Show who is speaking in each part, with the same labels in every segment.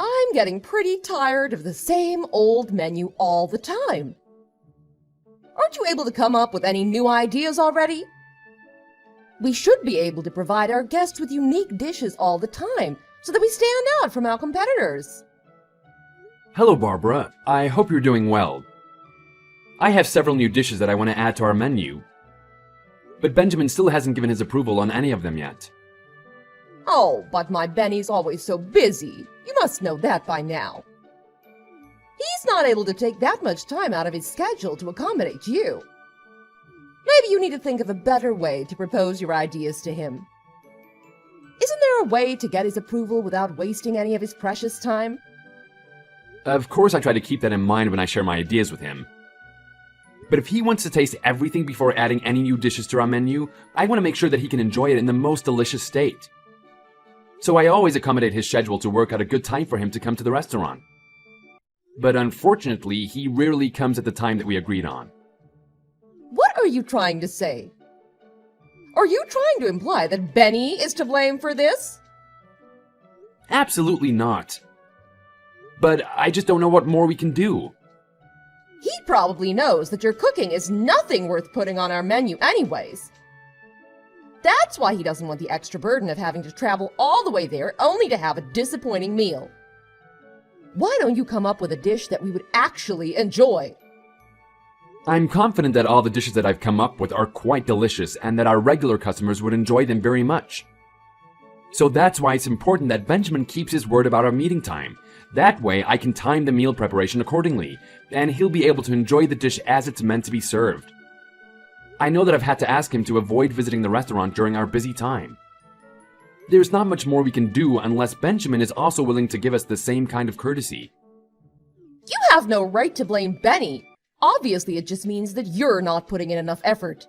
Speaker 1: I'm getting pretty tired of the same old menu all the time. Aren't you able to come up with any new ideas already? We should be able to provide our guests with unique dishes all the time so that we stand out from our competitors.
Speaker 2: Hello, Barbara. I hope you're doing well. I have several new dishes that I want to add to our menu, but Benjamin still hasn't given his approval on any of them yet.
Speaker 1: Oh, but my Benny's always so busy. You must know that by now. He's not able to take that much time out of his schedule to accommodate you. Maybe you need to think of a better way to propose your ideas to him. Isn't there a way to get his approval without wasting any of his precious time?
Speaker 2: Of course, I try to keep that in mind when I share my ideas with him. But if he wants to taste everything before adding any new dishes to our menu, I want to make sure that he can enjoy it in the most delicious state. So I always accommodate his schedule to work out a good time for him to come to the restaurant. But unfortunately, he rarely comes at the time that we agreed on.
Speaker 1: What are you trying to say? Are you trying to imply that Benny is to blame for this?
Speaker 2: Absolutely not. But I just don't know what more we can do.
Speaker 1: He probably knows that your cooking is nothing worth putting on our menu anyways. That's why he doesn't want the extra burden of having to travel all the way there only to have a disappointing meal. Why don't you come up with a dish that we would actually enjoy?
Speaker 2: I'm confident that all the dishes that I've come up with are quite delicious and that our regular customers would enjoy them very much. So that's why it's important that Benjamin keeps his word about our meeting time. That way I can time the meal preparation accordingly, and he'll be able to enjoy the dish as it's meant to be served. I know that I've had to ask him to avoid visiting the restaurant during our busy time. There's not much more we can do unless Benjamin is also willing to give us the same kind of courtesy.
Speaker 1: You have no right to blame Benny. Obviously, it just means that you're not putting in enough effort.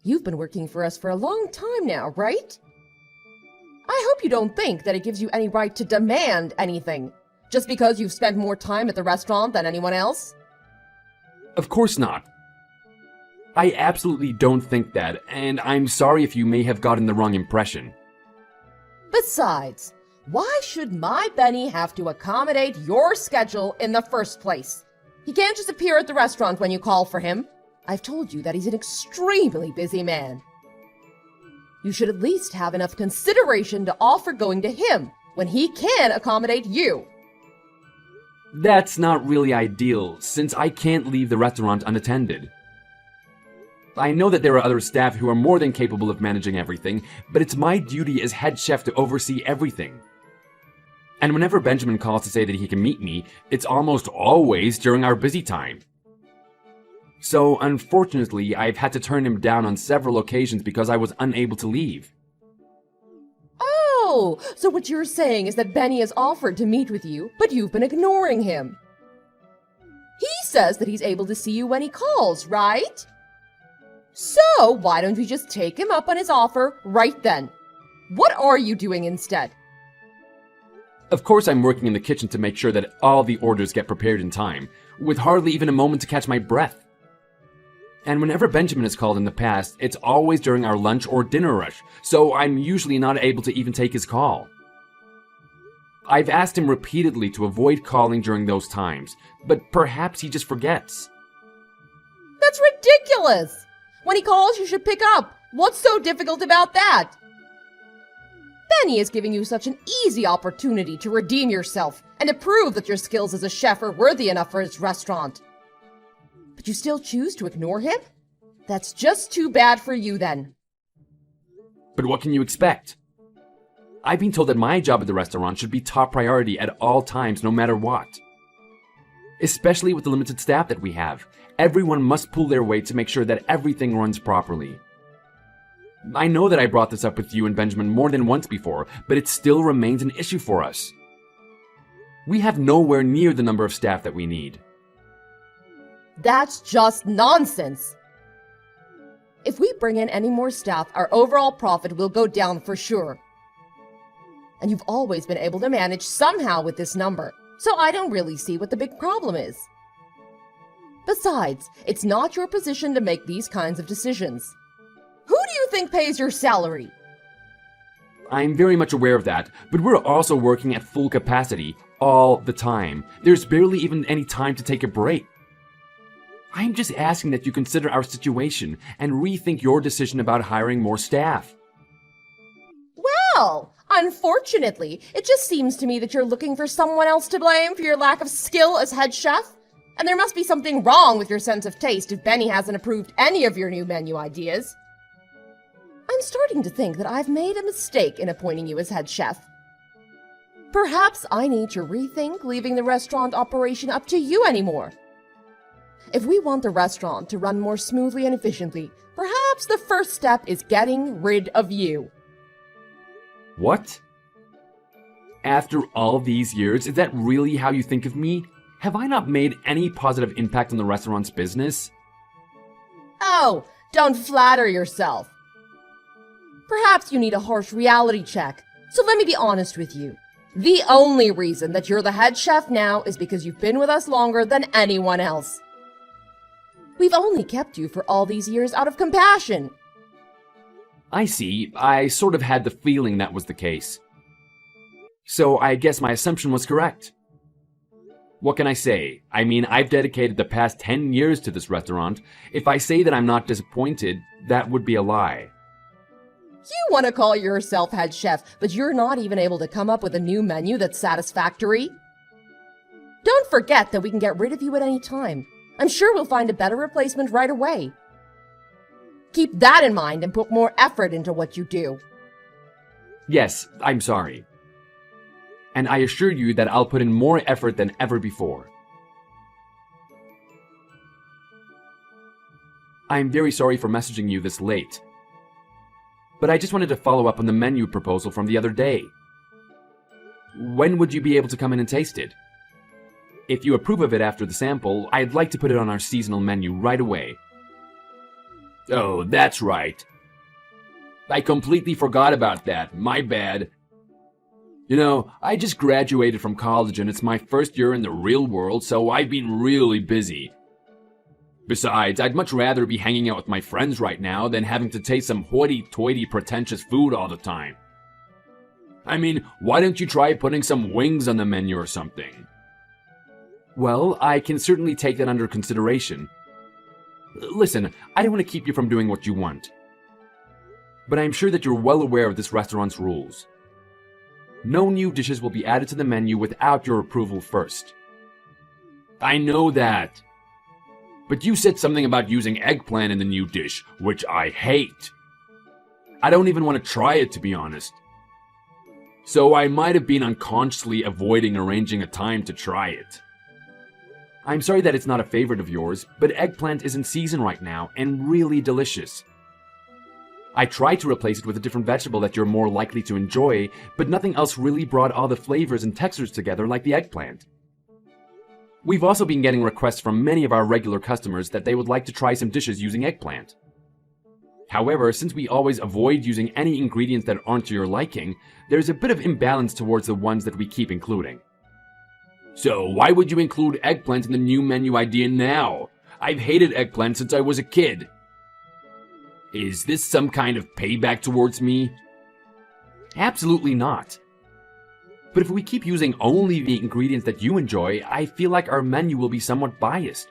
Speaker 1: You've been working for us for a long time now, right? I hope you don't think that it gives you any right to demand anything, just because you've spent more time at the restaurant than anyone else.
Speaker 2: Of course not. I absolutely don't think that, and I'm sorry if you may have gotten the wrong impression.
Speaker 1: Besides, why should my Benny have to accommodate your schedule in the first place? He can't just appear at the restaurant when you call for him. I've told you that he's an extremely busy man. You should at least have enough consideration to offer going to him when he can accommodate you.
Speaker 2: That's not really ideal, since I can't leave the restaurant unattended. I know that there are other staff who are more than capable of managing everything, but it's my duty as head chef to oversee everything. And whenever Benjamin calls to say that he can meet me, it's almost always during our busy time. So, unfortunately, I've had to turn him down on several occasions because I was unable to leave.
Speaker 1: Oh, so what you're saying is that Benny has offered to meet with you, but you've been ignoring him. He says that he's able to see you when he calls, right? So, why don't you just take him up on his offer right then? What are you doing instead?
Speaker 2: Of course, I'm working in the kitchen to make sure that all the orders get prepared in time, with hardly even a moment to catch my breath. And whenever Benjamin has called in the past, it's always during our lunch or dinner rush, so I'm usually not able to even take his call. I've asked him repeatedly to avoid calling during those times, but perhaps he just forgets.
Speaker 1: That's ridiculous! When he calls, you should pick up. What's so difficult about that? Benny is giving you such an easy opportunity to redeem yourself and to prove that your skills as a chef are worthy enough for his restaurant. But you still choose to ignore him? That's just too bad for you then.
Speaker 2: But what can you expect? I've been told that my job at the restaurant should be top priority at all times, no matter what. Especially with the limited staff that we have. Everyone must pull their weight to make sure that everything runs properly. I know that I brought this up with you and Benjamin more than once before, but it still remains an issue for us. We have nowhere near the number of staff that we need.
Speaker 1: That's just nonsense. If we bring in any more staff, our overall profit will go down for sure. And you've always been able to manage somehow with this number, so I don't really see what the big problem is. Besides, it's not your position to make these kinds of decisions. Who do you think pays your salary?
Speaker 2: I'm very much aware of that, but we're also working at full capacity all the time. There's barely even any time to take a break. I'm just asking that you consider our situation and rethink your decision about hiring more staff.
Speaker 1: Well, unfortunately, it just seems to me that you're looking for someone else to blame for your lack of skill as head chef. And there must be something wrong with your sense of taste if Benny hasn't approved any of your new menu ideas. I'm starting to think that I've made a mistake in appointing you as head chef. Perhaps I need to rethink leaving the restaurant operation up to you anymore. If we want the restaurant to run more smoothly and efficiently, perhaps the first step is getting rid of you.
Speaker 2: What? After all these years, is that really how you think of me? Have I not made any positive impact on the restaurant's business?
Speaker 1: Oh, don't flatter yourself. Perhaps you need a harsh reality check. So let me be honest with you. The only reason that you're the head chef now is because you've been with us longer than anyone else. We've only kept you for all these years out of compassion.
Speaker 2: I see. I sort of had the feeling that was the case. So I guess my assumption was correct. What can I say? I mean, I've dedicated the past 10 years to this restaurant. If I say that I'm not disappointed, that would be a lie.
Speaker 1: You want to call yourself head chef, but you're not even able to come up with a new menu that's satisfactory? Don't forget that we can get rid of you at any time. I'm sure we'll find a better replacement right away. Keep that in mind and put more effort into what you do.
Speaker 2: Yes, I'm sorry. And I assure you that I'll put in more effort than ever before. I'm very sorry for messaging you this late. But I just wanted to follow up on the menu proposal from the other day. When would you be able to come in and taste it? If you approve of it after the sample, I'd like to put it on our seasonal menu right away. Oh, that's right. I completely forgot about that. My bad. You know, I just graduated from college and it's my first year in the real world, so I've been really busy. Besides, I'd much rather be hanging out with my friends right now than having to taste some hoity-toity pretentious food all the time. I mean, why don't you try putting some wings on the menu or something? Well, I can certainly take that under consideration. Listen, I don't want to keep you from doing what you want. But I'm sure that you're well aware of this restaurant's rules. No new dishes will be added to the menu without your approval first. I know that. But you said something about using eggplant in the new dish, which I hate. I don't even want to try it, to be honest. So I might have been unconsciously avoiding arranging a time to try it. I'm sorry that it's not a favorite of yours, but eggplant is in season right now and really delicious. I tried to replace it with a different vegetable that you're more likely to enjoy, but nothing else really brought all the flavors and textures together like the eggplant. We've also been getting requests from many of our regular customers that they would like to try some dishes using eggplant. However, since we always avoid using any ingredients that aren't to your liking, there's a bit of imbalance towards the ones that we keep including. So why would you include eggplant in the new menu idea now? I've hated eggplant since I was a kid. Is this some kind of payback towards me? Absolutely not. But if we keep using only the ingredients that you enjoy, I feel like our menu will be somewhat biased.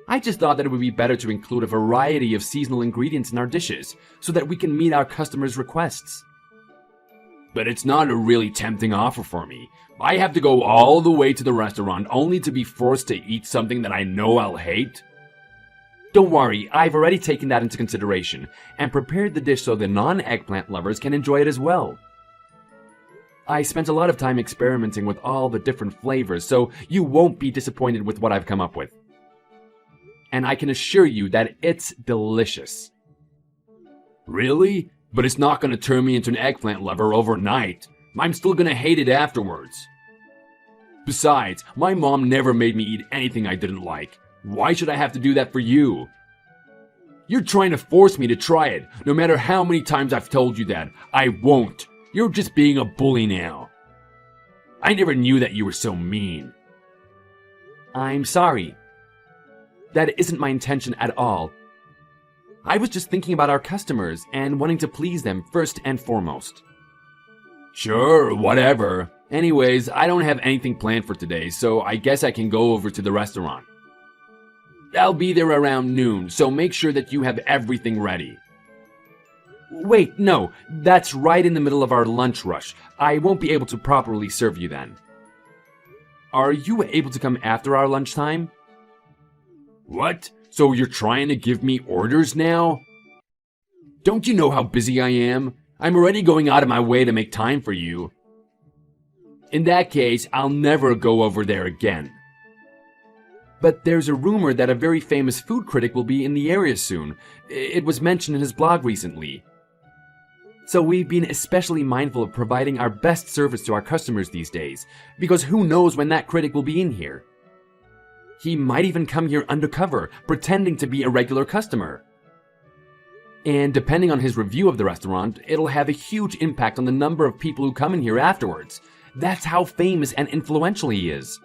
Speaker 2: I just thought that it would be better to include a variety of seasonal ingredients in our dishes, so that we can meet our customers' requests. But it's not a really tempting offer for me. I have to go all the way to the restaurant only to be forced to eat something that I know I'll hate. Don't worry, I've already taken that into consideration, and prepared the dish so the non-eggplant lovers can enjoy it as well. I spent a lot of time experimenting with all the different flavors, so you won't be disappointed with what I've come up with. And I can assure you that it's delicious. Really? But it's not going to turn me into an eggplant lover overnight. I'm still going to hate it afterwards. Besides, my mom never made me eat anything I didn't like. Why should I have to do that for you? You're trying to force me to try it, no matter how many times I've told you that. I won't. You're just being a bully now. I never knew that you were so mean. I'm sorry. That isn't my intention at all. I was just thinking about our customers and wanting to please them first and foremost. Sure, whatever. Anyways, I don't have anything planned for today, so I guess I can go over to the restaurant. I'll be there around noon, so make sure that you have everything ready. Wait, no, that's right in the middle of our lunch rush. I won't be able to properly serve you then. Are you able to come after our lunchtime? What? So you're trying to give me orders now? Don't you know how busy I am? I'm already going out of my way to make time for you. In that case, I'll never go over there again. But there's a rumor that a very famous food critic will be in the area soon. It was mentioned in his blog recently. So we've been especially mindful of providing our best service to our customers these days, because who knows when that critic will be in here. He might even come here undercover, pretending to be a regular customer. And depending on his review of the restaurant, it'll have a huge impact on the number of people who come in here afterwards. That's how famous and influential he is.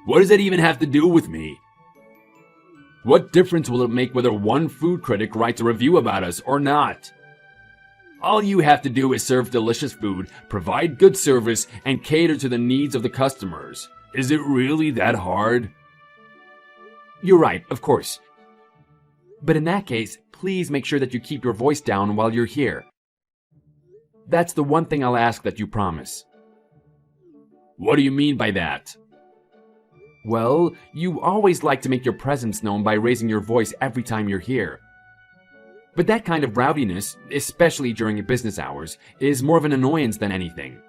Speaker 2: What does that even have to do with me? What difference will it make whether one food critic writes a review about us or not? All you have to do is serve delicious food, provide good service, and cater to the needs of the customers. Is it really that hard? You're right, of course. But in that case, please make sure that you keep your voice down while you're here. That's the one thing I'll ask that you promise. What do you mean by that? Well, you always like to make your presence known by raising your voice every time you're here. But that kind of rowdiness, especially during business hours, is more of an annoyance than anything.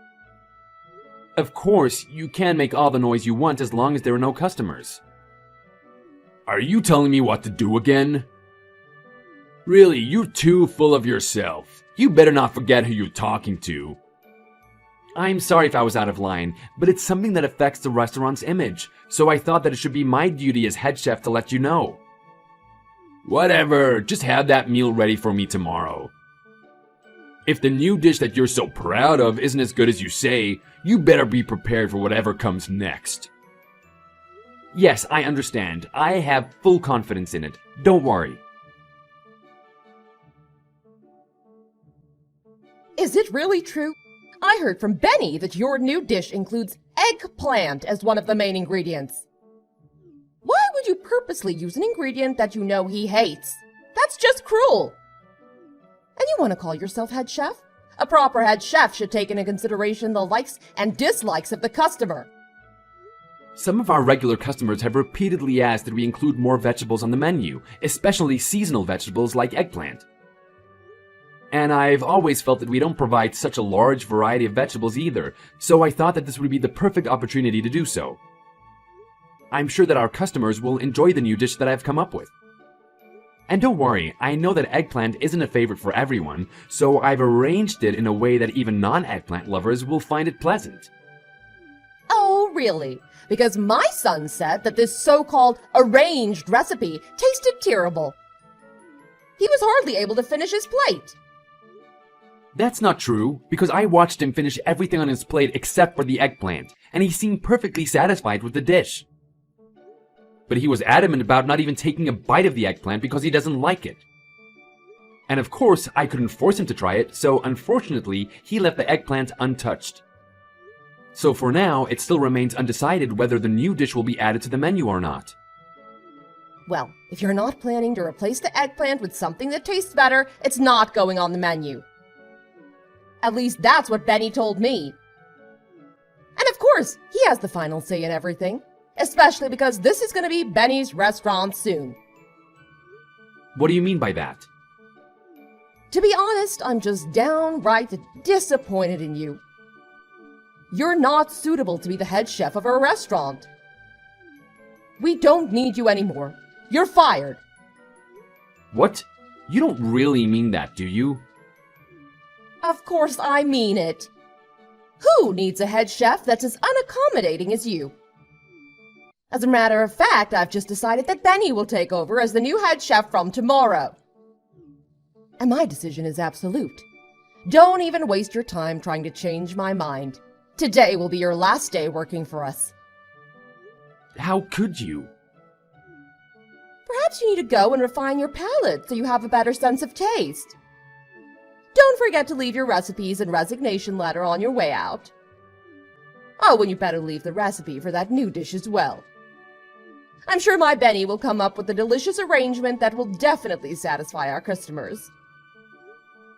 Speaker 2: Of course, you can make all the noise you want as long as there are no customers. Are you telling me what to do again? Really, you're too full of yourself. You better not forget who you're talking to. I'm sorry if I was out of line, but it's something that affects the restaurant's image, so I thought that it should be my duty as head chef to let you know. Whatever, just have that meal ready for me tomorrow. If the new dish that you're so proud of isn't as good as you say, you better be prepared for whatever comes next. Yes, I understand. I have full confidence in it. Don't worry.
Speaker 1: Is it really true? I heard from Benny that your new dish includes eggplant as one of the main ingredients. Why would you purposely use an ingredient that you know he hates? That's just cruel. And you want to call yourself head chef? A proper head chef should take into consideration the likes and dislikes of the customer.
Speaker 2: Some of our regular customers have repeatedly asked that we include more vegetables on the menu, especially seasonal vegetables like eggplant. And I've always felt that we don't provide such a large variety of vegetables either, so I thought that this would be the perfect opportunity to do so. I'm sure that our customers will enjoy the new dish that I've come up with. And don't worry, I know that eggplant isn't a favorite for everyone, so I've arranged it in a way that even non-eggplant lovers will find it pleasant.
Speaker 1: Oh, really? Because my son said that this so-called arranged recipe tasted terrible. He was hardly able to finish his plate.
Speaker 2: That's not true, because I watched him finish everything on his plate except for the eggplant, and he seemed perfectly satisfied with the dish. But he was adamant about not even taking a bite of the eggplant because he doesn't like it. And of course, I couldn't force him to try it, so unfortunately, he left the eggplant untouched. So for now, it still remains undecided whether the new dish will be added to the menu or not.
Speaker 1: Well, if you're not planning to replace the eggplant with something that tastes better, it's not going on the menu. At least that's what Benny told me. And of course, he has the final say in everything. Especially because this is going to be Benny's restaurant soon.
Speaker 2: What do you mean by that?
Speaker 1: To be honest, I'm just downright disappointed in you. You're not suitable to be the head chef of our restaurant. We don't need you anymore. You're fired.
Speaker 2: What? You don't really mean that, do you?
Speaker 1: Of course I mean it. Who needs a head chef that's as unaccommodating as you? As a matter of fact, I've just decided that Benny will take over as the new head chef from tomorrow. And my decision is absolute. Don't even waste your time trying to change my mind. Today will be your last day working for us.
Speaker 2: How could you?
Speaker 1: Perhaps you need to go and refine your palate so you have a better sense of taste. Don't forget to leave your recipes and resignation letter on your way out. Oh, and you better leave the recipe for that new dish as well. I'm sure my Benny will come up with a delicious arrangement that will definitely satisfy our customers.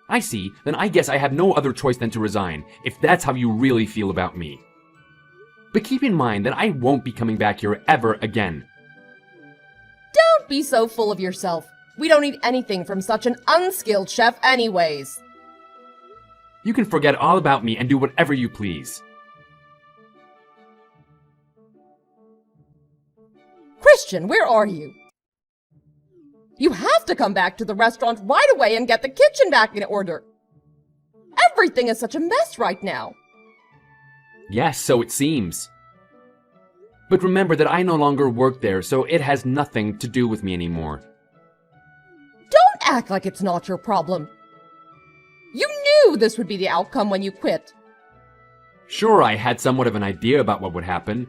Speaker 2: I see, then I guess I have no other choice than to resign, if that's how you really feel about me. But keep in mind that I won't be coming back here ever again.
Speaker 1: Don't be so full of yourself. We don't need anything from such an unskilled chef anyways.
Speaker 2: You can forget all about me and do whatever you please.
Speaker 1: Christian, where are you? You have to come back to the restaurant right away and get the kitchen back in order. Everything is such a mess right now.
Speaker 2: Yes, so it seems. But remember that I no longer work there, so it has nothing to do with me anymore.
Speaker 1: Don't act like it's not your problem. You knew this would be the outcome when you quit.
Speaker 2: Sure, I had somewhat of an idea about what would happen.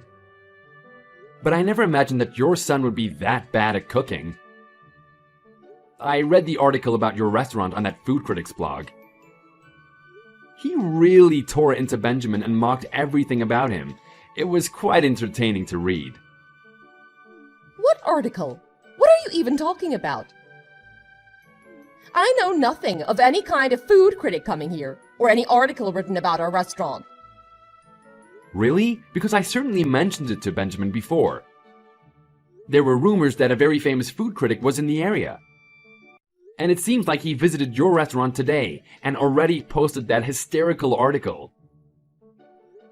Speaker 2: But I never imagined that your son would be that bad at cooking. I read the article about your restaurant on that Food Critics blog. He really tore into Benjamin and mocked everything about him. It was quite entertaining to read.
Speaker 1: What article? What are you even talking about? I know nothing of any kind of food critic coming here, or any article written about our restaurant.
Speaker 2: Really? Because I certainly mentioned it to Benjamin before. There were rumors that a very famous food critic was in the area. And it seems like he visited your restaurant today and already posted that hysterical article.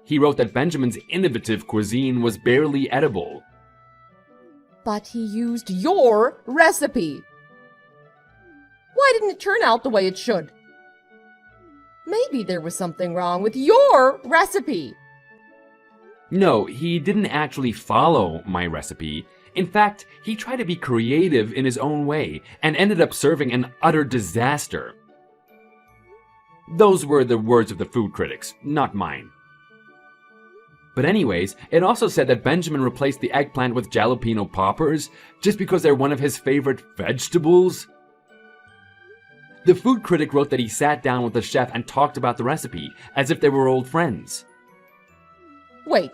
Speaker 2: He wrote that Benjamin's innovative cuisine was barely edible.
Speaker 1: But he used your recipe. Why didn't it turn out the way it should? Maybe there was something wrong with your recipe.
Speaker 2: No, he didn't actually follow my recipe. In fact, he tried to be creative in his own way and ended up serving an utter disaster. Those were the words of the food critics, not mine. But anyways, it also said that Benjamin replaced the eggplant with jalapeno poppers just because they're one of his favorite vegetables. The food critic wrote that he sat down with the chef and talked about the recipe as if they were old friends.
Speaker 1: Wait,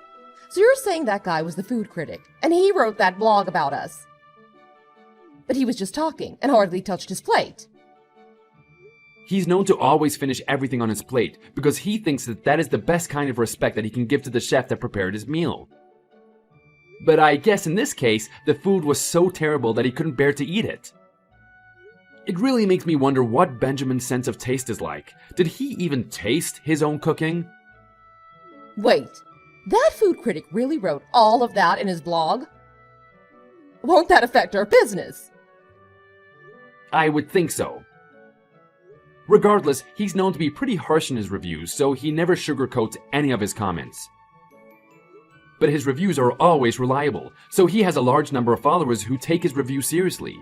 Speaker 1: so you're saying that guy was the food critic, and he wrote that blog about us? But he was just talking and hardly touched his plate.
Speaker 2: He's known to always finish everything on his plate because he thinks that that is the best kind of respect that he can give to the chef that prepared his meal. But I guess in this case, the food was so terrible that he couldn't bear to eat it. It really makes me wonder what Benjamin's sense of taste is like. Did he even taste his own cooking?
Speaker 1: Wait, that food critic really wrote all of that in his blog? Won't that affect our business?
Speaker 2: I would think so. Regardless, he's known to be pretty harsh in his reviews, so he never sugarcoats any of his comments. But his reviews are always reliable, so he has a large number of followers who take his reviews seriously.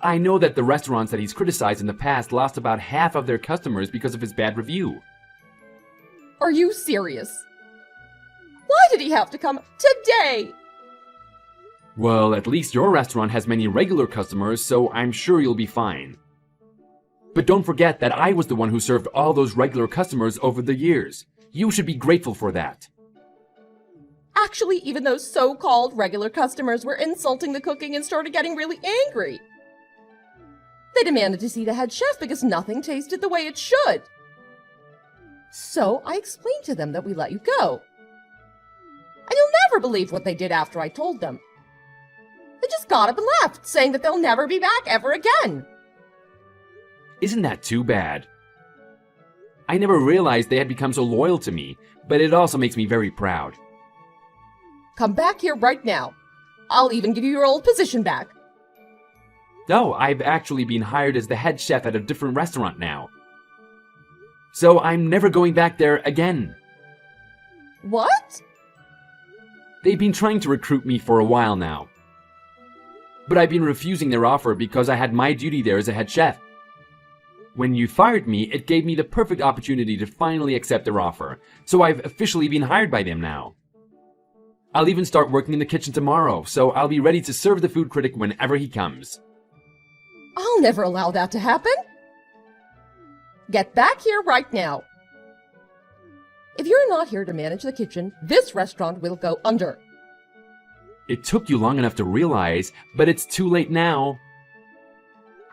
Speaker 2: I know that the restaurants that he's criticized in the past lost about half of their customers because of his bad review.
Speaker 1: Are you serious? Why did he have to come today?
Speaker 2: Well, at least your restaurant has many regular customers, so I'm sure you'll be fine. But don't forget that I was the one who served all those regular customers over the years. You should be grateful for that.
Speaker 1: Actually, even those so-called regular customers were insulting the cooking and started getting really angry. They demanded to see the head chef because nothing tasted the way it should. So I explained to them that we let you go. And you'll never believe what they did after I told them. They just got up and left, saying that they'll never be back ever again.
Speaker 2: Isn't that too bad? I never realized they had become so loyal to me, but it also makes me very proud.
Speaker 1: Come back here right now. I'll even give you your old position back.
Speaker 2: No, I've actually been hired as the head chef at a different restaurant now. So I'm never going back there again.
Speaker 1: What?
Speaker 2: They've been trying to recruit me for a while now. But I've been refusing their offer because I had my duty there as a head chef. When you fired me, it gave me the perfect opportunity to finally accept their offer, so I've officially been hired by them now. I'll even start working in the kitchen tomorrow, so I'll be ready to serve the food critic whenever he comes.
Speaker 1: I'll never allow that to happen. Get back here right now. If you're not here to manage the kitchen, this restaurant will go under.
Speaker 2: It took you long enough to realize, but it's too late now.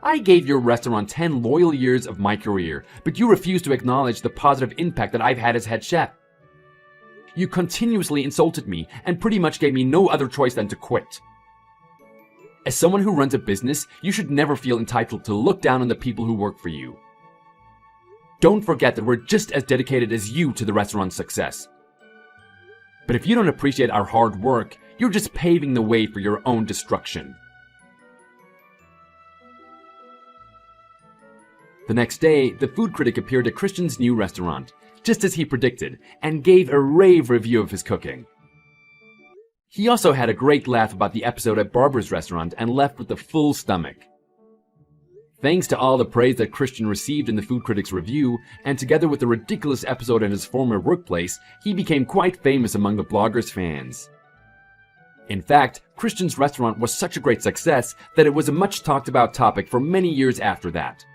Speaker 2: I gave your restaurant 10 loyal years of my career, but you refuse to acknowledge the positive impact that I've had as head chef. You continuously insulted me and pretty much gave me no other choice than to quit. As someone who runs a business, you should never feel entitled to look down on the people who work for you. Don't forget that we're just as dedicated as you to the restaurant's success. But if you don't appreciate our hard work, you're just paving the way for your own destruction. The next day, the food critic appeared at Christian's new restaurant, just as he predicted, and gave a rave review of his cooking. He also had a great laugh about the episode at Barbara's restaurant and left with a full stomach. Thanks to all the praise that Christian received in the food critic's review, and together with the ridiculous episode in his former workplace, he became quite famous among the blogger's fans. In fact, Christian's restaurant was such a great success that it was a much talked about topic for many years after that.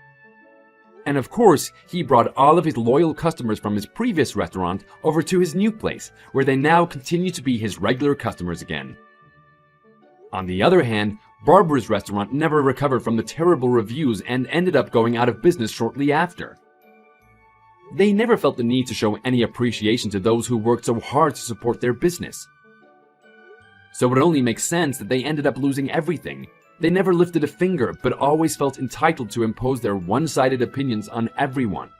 Speaker 2: And of course, he brought all of his loyal customers from his previous restaurant over to his new place, where they now continue to be his regular customers again. On the other hand, Barbara's restaurant never recovered from the terrible reviews and ended up going out of business shortly after. They never felt the need to show any appreciation to those who worked so hard to support their business. So it only makes sense that they ended up losing everything. They never lifted a finger, but always felt entitled to impose their one-sided opinions on everyone.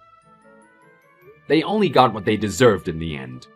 Speaker 2: They only got what they deserved in the end.